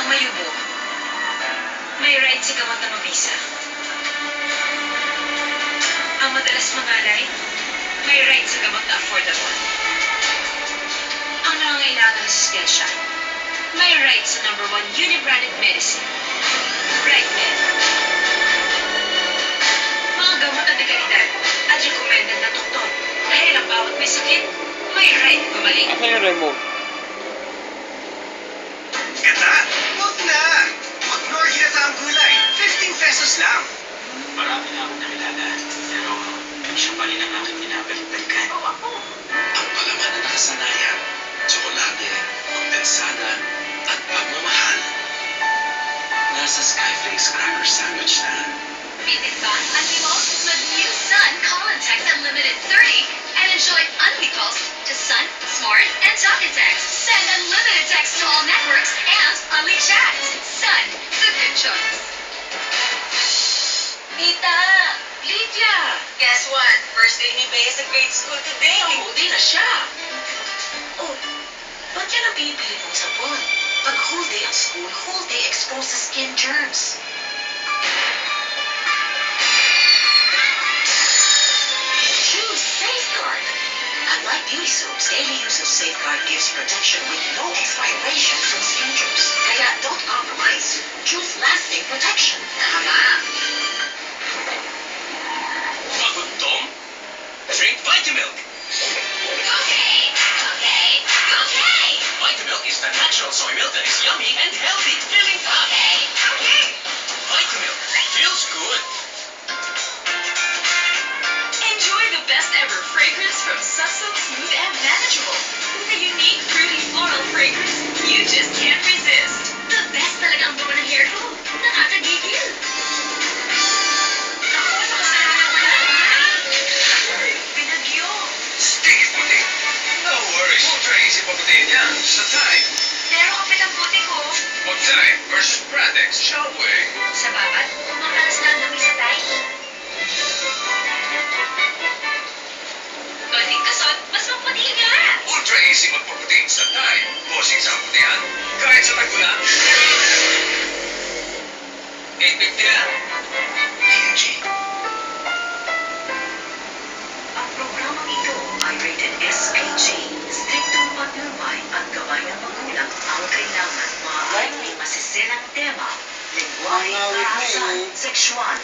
mayubo, may right si gamot na mabisa. Ang madalas mangalay, may right sa gamot na affordable. Ang nangangailangan ng asistensya, may right sa #1 uni-branded medicine, RightMed. Mga gamot na dekalidad at recommended na doktor. Dahil ang bawat may sakit, may right gumaling. Asa yung remote? Gata? Huwag na! Mag-Nor Ginataang Gulay. 15 pesos lang. Marami na akong nakilala, pero siya pa rin ang aking pinapaliktagkan. Ang palaman na nakasanayan, tsokolate, kondensada, at pagmamahal. Nasa Skyflakes Cracker Sandwich na. Visit Sun Unlimited with new Sun Call and Text Unlimited 30 and enjoy unlimited calls to Sun, Smart, and Talk and Text. Send unlimited text to all networks and unlimited chats. Sun, the good choice. Tita! Lydia! Guess what? First day ni Bea sa grade school today. Mahuli na siya. Oh, ba't yan ang pinipilit mong sabon? Pag whole day ang school, whole day exposed to skin germs. Choose Safeguard. Unlike beauty soaps, daily use of Safeguard gives protection with no expiration from skin germs. Kaya don't compromise. Choose lasting protection. Tama. Pagod Tom? Drink Vitamilk. Okay. Vitamilk is the natural soy milk that is yummy and healthy. Feeling hot. Okay. Vitamilk feels good. Enjoy the best ever fragrance from Sussex Smooth and Manageable. With a unique fruity floral fragrance you just can't resist. The best talaga ang bunga ng hair ko. Nakakagigil. Pinagyo. Sticky puti. No worries. Ultra easy papatayin yan sa Tide. Pero kapit ang puti ko. Mag Tide versus Pradex. Shall we? Sa babat, kumakalas na ang dami sa tayo. Baling kasot, mas maputi nga. Ultra easy magpaputi sa Tide. Bossing sa putihan. Kahit sa tag-ulan. 850 lang. P&G. Ang programang ito ay rated SPG. Striktong patnubay at gabay ng magulang ang kailangan. Maaaring may masisinang tema, lingwahe, karahasan, sexual,